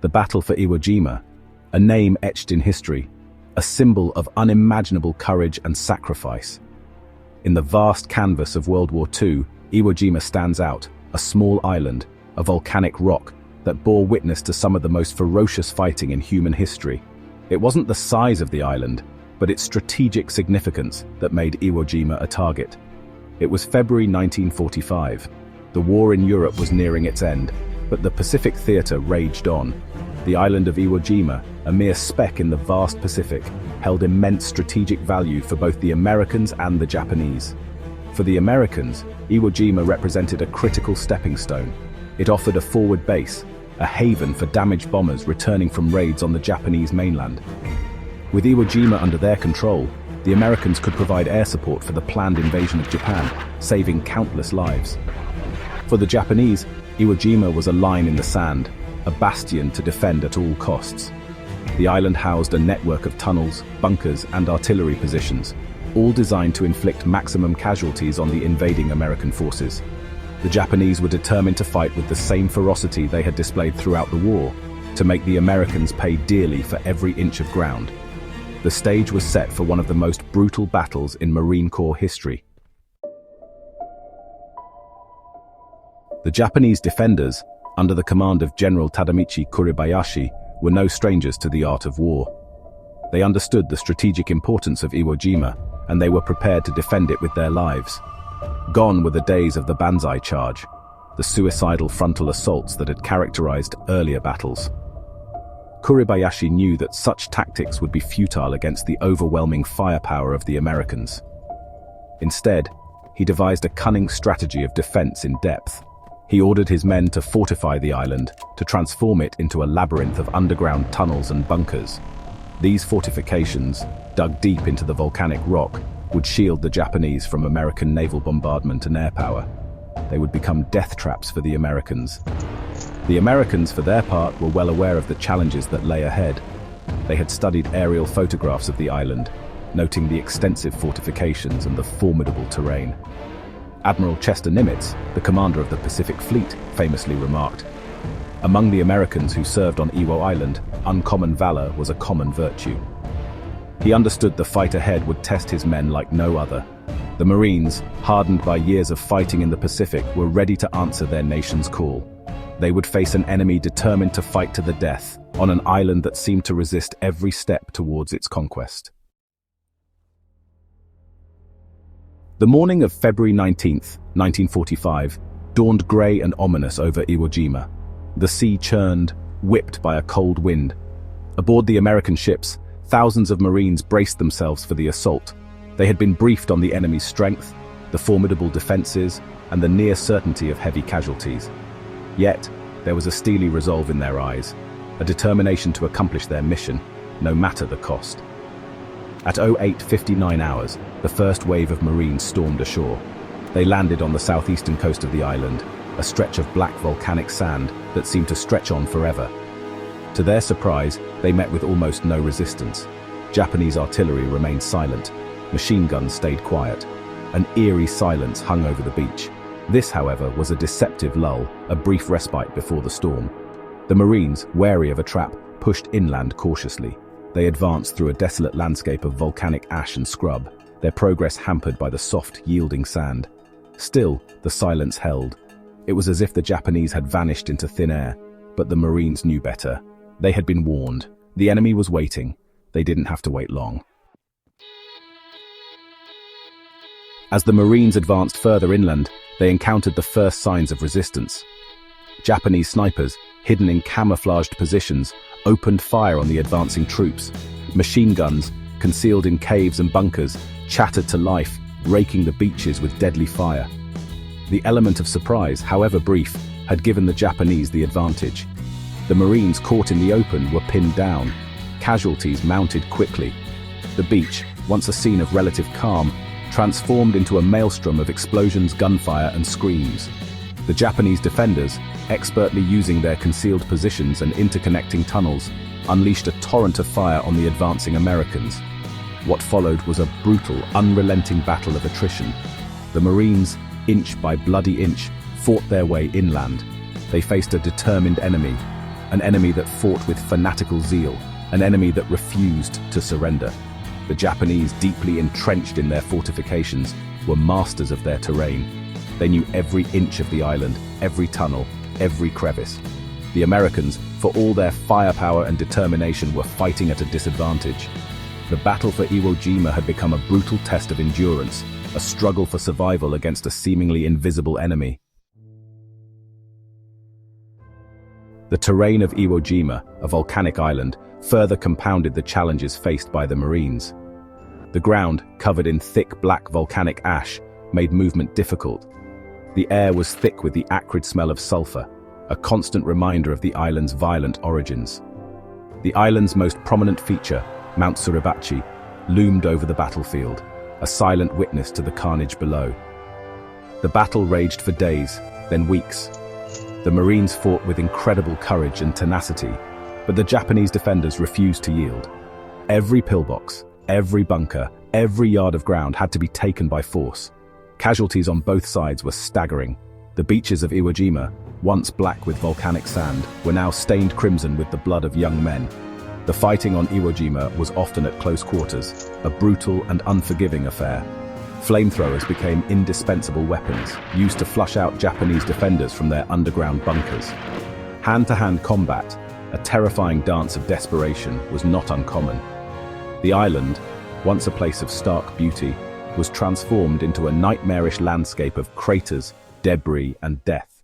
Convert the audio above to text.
the Battle for Iwo Jima, a name etched in history, a symbol of unimaginable courage and sacrifice. In the vast canvas of World War II, Iwo Jima stands out, a small island, a volcanic rock that bore witness to some of the most ferocious fighting in human history. It wasn't the size of the island, but its strategic significance that made Iwo Jima a target. It was February 1945. The war in Europe was nearing its end, but the Pacific theater raged on. The island of Iwo Jima, a mere speck in the vast Pacific, held immense strategic value for both the Americans and the Japanese. For the Americans, Iwo Jima represented a critical stepping stone. It offered a forward base, a haven for damaged bombers returning from raids on the Japanese mainland. With Iwo Jima under their control, the Americans could provide air support for the planned invasion of Japan, saving countless lives. For the Japanese, Iwo Jima was a line in the sand, a bastion to defend at all costs. The island housed a network of tunnels, bunkers, and artillery positions, all designed to inflict maximum casualties on the invading American forces. The Japanese were determined to fight with the same ferocity they had displayed throughout the war, to make the Americans pay dearly for every inch of ground. The stage was set for one of the most brutal battles in Marine Corps history. The Japanese defenders, under the command of General Tadamichi Kuribayashi, were no strangers to the art of war. They understood the strategic importance of Iwo Jima, and they were prepared to defend it with their lives. Gone were the days of the Banzai charge, the suicidal frontal assaults that had characterized earlier battles. Kuribayashi knew that such tactics would be futile against the overwhelming firepower of the Americans. Instead, he devised a cunning strategy of defense in depth. He ordered his men to fortify the island, to transform it into a labyrinth of underground tunnels and bunkers. These fortifications, dug deep into the volcanic rock, would shield the Japanese from American naval bombardment and air power. They would become death traps for the Americans. The Americans, for their part, were well aware of the challenges that lay ahead. They had studied aerial photographs of the island, noting the extensive fortifications and the formidable terrain. Admiral Chester Nimitz, the commander of the Pacific Fleet, famously remarked, "Among the Americans who served on Iwo Island, uncommon valor was a common virtue." He understood the fight ahead would test his men like no other. The Marines, hardened by years of fighting in the Pacific, were ready to answer their nation's call. They would face an enemy determined to fight to the death, on an island that seemed to resist every step towards its conquest. The morning of February 19th, 1945, dawned grey and ominous over Iwo Jima. The sea churned, whipped by a cold wind. Aboard the American ships, thousands of Marines braced themselves for the assault. They had been briefed on the enemy's strength, the formidable defenses, and the near certainty of heavy casualties. Yet, there was a steely resolve in their eyes, a determination to accomplish their mission, no matter the cost. At 08:59 hours, the first wave of Marines stormed ashore. They landed on the southeastern coast of the island, a stretch of black volcanic sand that seemed to stretch on forever. To their surprise, they met with almost no resistance. Japanese artillery remained silent. Machine guns stayed quiet. An eerie silence hung over the beach. This, however, was a deceptive lull, a brief respite before the storm. The Marines, wary of a trap, pushed inland cautiously. They advanced through a desolate landscape of volcanic ash and scrub, their progress hampered by the soft, yielding sand. Still, the silence held. It was as if the Japanese had vanished into thin air, but the Marines knew better. They had been warned. The enemy was waiting. They didn't have to wait long. As the Marines advanced further inland, they encountered the first signs of resistance. Japanese snipers, hidden in camouflaged positions, opened fire on the advancing troops. Machine guns, concealed in caves and bunkers, chattered to life, raking the beaches with deadly fire. The element of surprise, however brief, had given the Japanese the advantage. The Marines caught in the open were pinned down. Casualties mounted quickly. The beach, once a scene of relative calm, transformed into a maelstrom of explosions, gunfire, and screams. The Japanese defenders, expertly using their concealed positions and interconnecting tunnels, unleashed a torrent of fire on the advancing Americans. What followed was a brutal, unrelenting battle of attrition. The Marines, inch by bloody inch, fought their way inland. They faced a determined enemy. an enemy that fought with fanatical zeal, an enemy that refused to surrender. The Japanese, deeply entrenched in their fortifications, were masters of their terrain. They knew every inch of the island, every tunnel, every crevice. The Americans, for all their firepower and determination, were fighting at a disadvantage. The battle for Iwo Jima had become a brutal test of endurance, a struggle for survival against a seemingly invisible enemy. The terrain of Iwo Jima, a volcanic island, further compounded the challenges faced by the Marines. The ground, covered in thick black volcanic ash, made movement difficult. The air was thick with the acrid smell of sulfur, a constant reminder of the island's violent origins. The island's most prominent feature, Mount Suribachi, loomed over the battlefield, a silent witness to the carnage below. The battle raged for days, then weeks. The Marines fought with incredible courage and tenacity, but the Japanese defenders refused to yield. Every pillbox, every bunker, every yard of ground had to be taken by force. Casualties on both sides were staggering. The beaches of Iwo Jima, once black with volcanic sand, were now stained crimson with the blood of young men. The fighting on Iwo Jima was often at close quarters, a brutal and unforgiving affair. Flamethrowers became indispensable weapons, used to flush out Japanese defenders from their underground bunkers. Hand-to-hand combat, a terrifying dance of desperation, was not uncommon. The island, once a place of stark beauty, was transformed into a nightmarish landscape of craters, debris, and death.